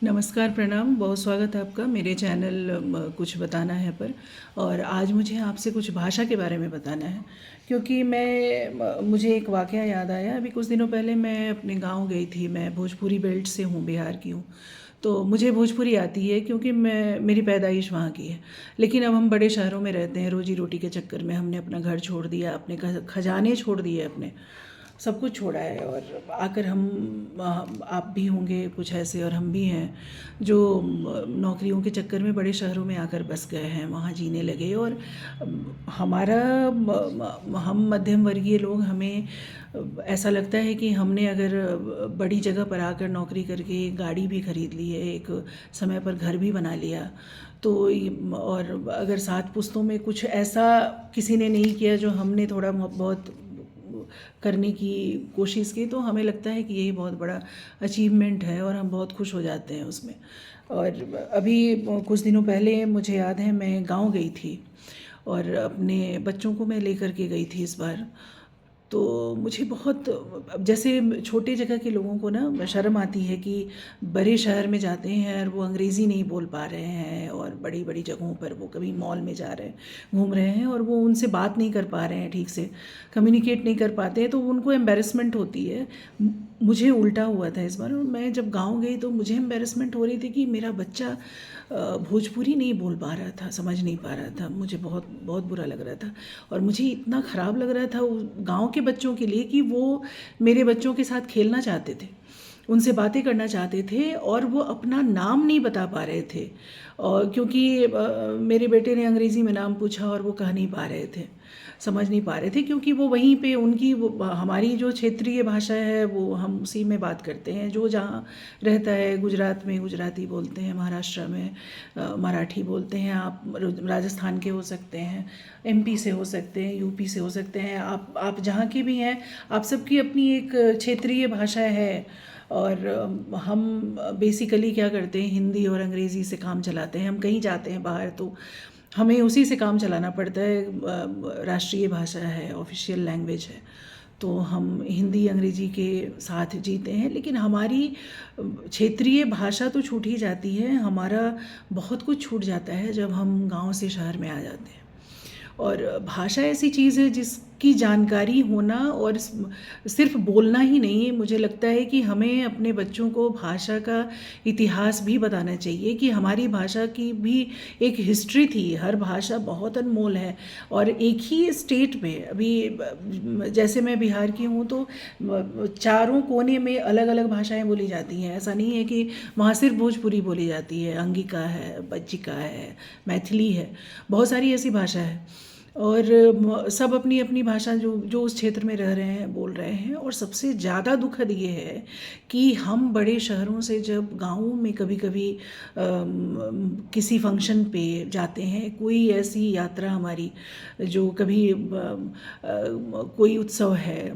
नमस्कार, प्रणाम। बहुत स्वागत है आपका मेरे चैनल कुछ बताना है पर। और आज मुझे आपसे कुछ भाषा के बारे में बताना है, क्योंकि मुझे एक वाक़या याद आया। अभी कुछ दिनों पहले मैं अपने गांव गई थी। मैं भोजपुरी बेल्ट से हूँ, बिहार की हूँ। तो मुझे भोजपुरी आती है क्योंकि मेरी पैदाइश वहाँ की है। लेकिन अब हम बड़े शहरों में रहते हैं, रोजी रोटी के चक्कर में हमने अपना घर छोड़ दिया, अपने खजाने छोड़ दिए, अपने सब कुछ छोड़ा है। और आकर आप भी होंगे कुछ ऐसे, और हम भी हैं जो नौकरियों के चक्कर में बड़े शहरों में आकर बस गए हैं, वहाँ जीने लगे। और हमारा हम मध्यम वर्गीय लोग, हमें ऐसा लगता है कि हमने अगर बड़ी जगह पर आकर नौकरी करके गाड़ी भी खरीद ली है, एक समय पर घर भी बना लिया, तो और अगर 7 पुश्तों में कुछ ऐसा किसी ने नहीं किया जो हमने थोड़ा बहुत करने की कोशिश की, तो हमें लगता है कि यही बहुत बड़ा अचीवमेंट है और हम बहुत खुश हो जाते हैं उसमें। और अभी कुछ दिनों पहले मुझे याद है, मैं गांव गई थी और अपने बच्चों को मैं लेकर के गई थी इस बार। तो मुझे बहुत, अब जैसे छोटे जगह के लोगों को ना शर्म आती है कि बड़े शहर में जाते हैं और वो अंग्रेज़ी नहीं बोल पा रहे हैं, और बड़ी बड़ी जगहों पर वो कभी मॉल में जा रहे हैं, घूम रहे हैं, और वो उनसे बात नहीं कर पा रहे हैं, ठीक से कम्युनिकेट नहीं कर पाते हैं, तो उनको एम्बेरसमेंट होती है। मुझे उल्टा हुआ था इस बार। मैं जब गांव गई तो मुझे एम्बेरसमेंट हो रही थी कि मेरा बच्चा भोजपुरी नहीं बोल पा रहा था, समझ नहीं पा रहा था। मुझे बहुत बहुत बुरा लग रहा था, और मुझे इतना ख़राब लग रहा था गांव के बच्चों के लिए कि वो मेरे बच्चों के साथ खेलना चाहते थे, उनसे बातें करना चाहते थे, और वो अपना नाम नहीं बता पा रहे थे। और क्योंकि मेरे बेटे ने अंग्रेज़ी में नाम पूछा और वो कह नहीं पा रहे थे, समझ नहीं पा रहे थे, क्योंकि वो वहीं पे उनकी हमारी जो क्षेत्रीय भाषा है वो हम उसी में बात करते हैं। जो जहाँ रहता है, गुजरात में गुजराती बोलते हैं, महाराष्ट्र में मराठी बोलते हैं, आप राजस्थान के हो सकते हैं, एमपी से हो सकते हैं, यूपी से हो सकते हैं, आप जहाँ के भी हैं, आप सबकी अपनी एक क्षेत्रीय भाषा है। और हम बेसिकली क्या करते हैं, हिंदी और अंग्रेज़ी से काम चलाते हैं। हम कहीं जाते हैं बाहर तो हमें उसी से काम चलाना पड़ता है। राष्ट्रीय भाषा है, ऑफिशियल लैंग्वेज है, तो हम हिंदी अंग्रेजी के साथ जीते हैं। लेकिन हमारी क्षेत्रीय भाषा तो छूट ही जाती है, हमारा बहुत कुछ छूट जाता है जब हम गांव से शहर में आ जाते हैं। और भाषा ऐसी चीज़ है जिसकी जानकारी होना, और सिर्फ बोलना ही नहीं, मुझे लगता है कि हमें अपने बच्चों को भाषा का इतिहास भी बताना चाहिए कि हमारी भाषा की भी एक हिस्ट्री थी। हर भाषा बहुत अनमोल है, और एक ही स्टेट में, अभी जैसे मैं बिहार की हूँ, तो चारों कोने में अलग अलग भाषाएं बोली जाती हैं। ऐसा नहीं है कि वहाँ सिर्फ भोजपुरी बोली जाती है, अंगिका है, बज्जिका है, मैथिली है, बहुत सारी ऐसी भाषा है। और सब अपनी अपनी भाषा जो जो उस क्षेत्र में रह रहे हैं बोल रहे हैं। और सबसे ज़्यादा दुखद ये है कि हम बड़े शहरों से जब गाँवों में कभी कभी किसी फंक्शन पे जाते हैं, कोई ऐसी यात्रा हमारी, जो कभी कोई उत्सव है,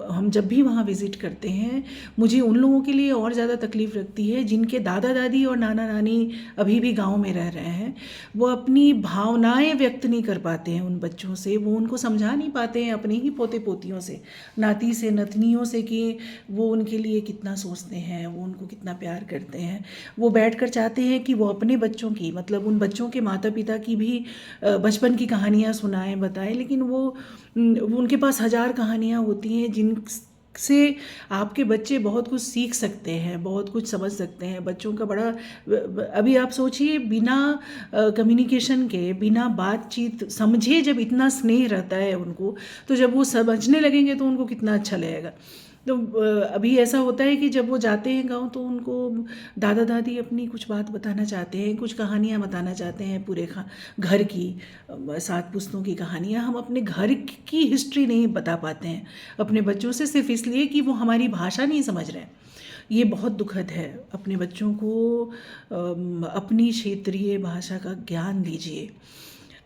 हम जब भी वहाँ विज़िट करते हैं, मुझे उन लोगों के लिए और ज़्यादा तकलीफ़ लगती है जिनके दादा दादी और नाना नानी अभी भी गांव में रह रहे हैं। वो अपनी भावनाएं व्यक्त नहीं कर पाते हैं उन बच्चों से, वो उनको समझा नहीं पाते हैं अपने ही पोते पोतियों से, नाती से, नतनियों से, कि वो उनके लिए कितना सोचते हैं, वो उनको कितना प्यार करते हैं। वो बैठकर चाहते हैं कि वो अपने बच्चों की, मतलब उन बच्चों के माता पिता की भी बचपन की कहानियाँ सुनाएं, बताएं, लेकिन वो उनके पास हज़ार कहानियाँ होती हैं जिनसे आपके बच्चे बहुत कुछ सीख सकते हैं, बहुत कुछ समझ सकते हैं। बच्चों का बड़ा, अभी आप सोचिए, बिना कम्युनिकेशन के, बिना बातचीत समझे, जब इतना स्नेह रहता है उनको, तो जब वो समझने लगेंगे तो उनको कितना अच्छा लगेगा। तो अभी ऐसा होता है कि जब वो जाते हैं गांव, तो उनको दादा दादी अपनी कुछ बात बताना चाहते हैं, कुछ कहानियाँ बताना चाहते हैं, पूरे घर की 7 पुश्तों की कहानियाँ। हम अपने घर की हिस्ट्री नहीं बता पाते हैं अपने बच्चों से, सिर्फ इसलिए कि वो हमारी भाषा नहीं समझ रहे हैं। ये बहुत दुखद है। अपने बच्चों को अपनी क्षेत्रीय भाषा का ज्ञान दीजिए।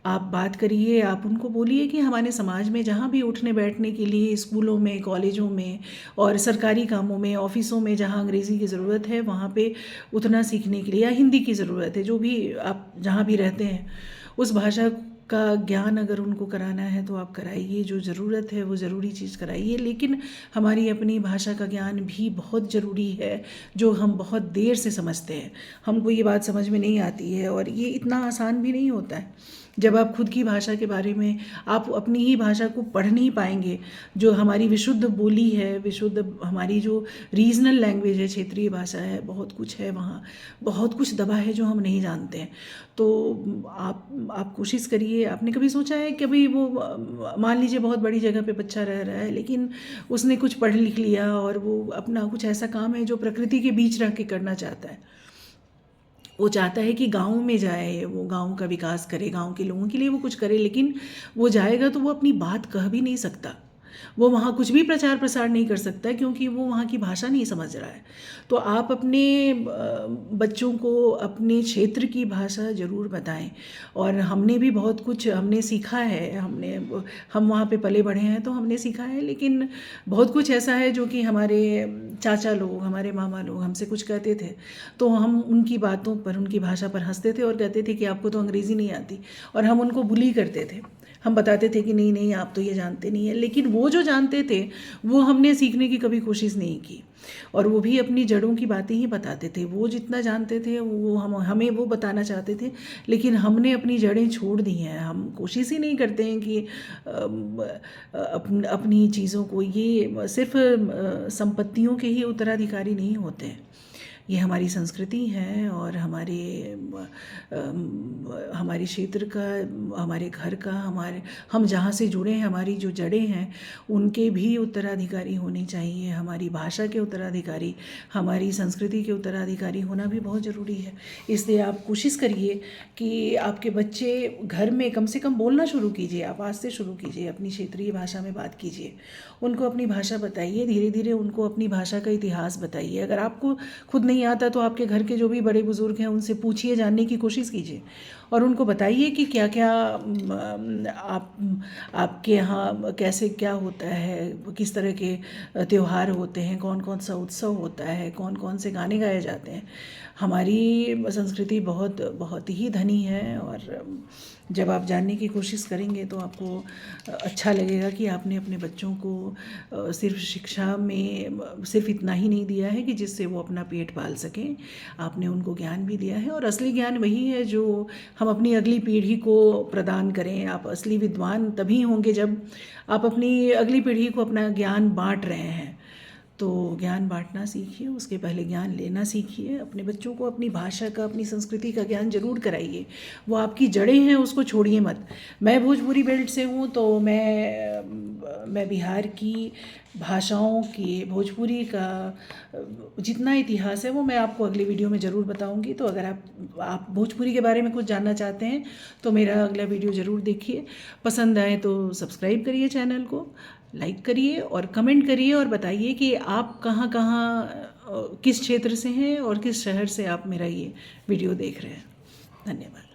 आप बात करिए, आप उनको बोलिए कि हमारे समाज में जहाँ भी उठने बैठने के लिए, स्कूलों में, कॉलेजों में और सरकारी कामों में, ऑफिसों में, जहाँ अंग्रेज़ी की ज़रूरत है, वहाँ पे उतना सीखने के लिए, या हिंदी की ज़रूरत है, जो भी आप जहाँ भी रहते हैं, उस भाषा का ज्ञान अगर उनको कराना है तो आप कराइए, जो ज़रूरत है वो ज़रूरी चीज़ कराइए, लेकिन हमारी अपनी भाषा का ज्ञान भी बहुत ज़रूरी है, जो हम बहुत देर से समझते हैं। हमको ये बात समझ में नहीं आती है और ये इतना आसान भी नहीं होता है। जब आप खुद की भाषा के बारे में, आप अपनी ही भाषा को पढ़ नहीं पाएंगे, जो हमारी विशुद्ध बोली है, विशुद्ध हमारी जो रीजनल लैंग्वेज है, क्षेत्रीय भाषा है, बहुत कुछ है वहाँ, बहुत कुछ दबा है जो हम नहीं जानते हैं। तो आप कोशिश करिए। आपने कभी सोचा है कभी वो मान लीजिए बहुत बड़ी जगह पे बच्चा रह रहा है, लेकिन उसने कुछ पढ़ लिख लिया और वो अपना कुछ ऐसा काम है जो प्रकृति के बीच रह के करना चाहता है, वो चाहता है कि गाँव में जाए, वो गाँव का विकास करे, गाँव के लोगों के लिए वो कुछ करे, लेकिन वो जाएगा तो वो अपनी बात कह भी नहीं सकता, वो वहाँ कुछ भी प्रचार प्रसार नहीं कर सकता क्योंकि वो वहाँ की भाषा नहीं समझ रहा है। तो आप अपने बच्चों को अपने क्षेत्र की भाषा ज़रूर बताएं। और हमने भी बहुत कुछ हमने सीखा है, हम वहाँ पे पले बढ़े हैं तो हमने सीखा है, लेकिन बहुत कुछ ऐसा है जो कि हमारे चाचा लोग, हमारे मामा लोग हमसे कुछ कहते थे तो हम उनकी बातों पर, उनकी भाषा पर हंसते थे और कहते थे कि आपको तो अंग्रेज़ी नहीं आती, और हम उनको बुली करते थे। हम बताते थे कि नहीं नहीं, आप तो ये जानते नहीं है, लेकिन वो जो जानते थे वो हमने सीखने की कभी कोशिश नहीं की, और वो भी अपनी जड़ों की बातें ही बताते थे। वो जितना जानते थे वो हमें वो बताना चाहते थे, लेकिन हमने अपनी जड़ें छोड़ दी हैं। हम कोशिश ही नहीं करते हैं कि अपनी चीज़ों को, ये सिर्फ संपत्तियों के ही उत्तराधिकारी नहीं होते हैं, ये हमारी संस्कृति है और हमारे क्षेत्र का, हमारे घर का, हम जहाँ से जुड़े हैं, हमारी जो जड़ें हैं उनके भी उत्तराधिकारी होने चाहिए। हमारी भाषा के उत्तराधिकारी, हमारी संस्कृति के उत्तराधिकारी होना भी बहुत ज़रूरी है। इसलिए आप कोशिश करिए कि आपके बच्चे घर में कम से कम बोलना शुरू कीजिए। आप आज से शुरू कीजिए, अपनी क्षेत्रीय भाषा में बात कीजिए, उनको अपनी भाषा बताइए, धीरे धीरे उनको अपनी भाषा का इतिहास बताइए। अगर आपको खुद नहीं आता तो आपके घर के जो भी बड़े बुजुर्ग हैं उनसे पूछिए, जानने की कोशिश कीजिए और उनको बताइए कि क्या क्या आपके यहाँ कैसे क्या होता है, किस तरह के त्यौहार होते हैं, कौन कौन सा उत्सव होता है, कौन कौन से गाने गाए जाते हैं। हमारी संस्कृति बहुत बहुत ही धनी है, और जब आप जानने की कोशिश करेंगे तो आपको अच्छा लगेगा कि आपने अपने बच्चों को सिर्फ शिक्षा में सिर्फ इतना ही नहीं दिया है कि जिससे वो अपना पेट पाल सकें, आपने उनको ज्ञान भी दिया है। और असली ज्ञान वही है जो हम अपनी अगली पीढ़ी को प्रदान करें। आप असली विद्वान तभी होंगे जब आप अपनी अगली पीढ़ी को अपना ज्ञान बांट रहे हैं। तो ज्ञान बांटना सीखिए, उसके पहले ज्ञान लेना सीखिए। अपने बच्चों को अपनी भाषा का, अपनी संस्कृति का ज्ञान जरूर कराइए। वो आपकी जड़ें हैं, उसको छोड़िए मत। मैं भोजपुरी बेल्ट से हूँ, तो मैं बिहार की भाषाओं की, भोजपुरी का जितना इतिहास है वो मैं आपको अगले वीडियो में ज़रूर बताऊंगी। तो अगर आप भोजपुरी के बारे में कुछ जानना चाहते हैं तो मेरा अगला वीडियो ज़रूर देखिए। पसंद आए तो सब्सक्राइब करिए, चैनल को लाइक करिए और कमेंट करिए और बताइए कि आप कहाँ किस क्षेत्र से हैं और किस शहर से आप मेरा ये वीडियो देख रहे हैं। धन्यवाद।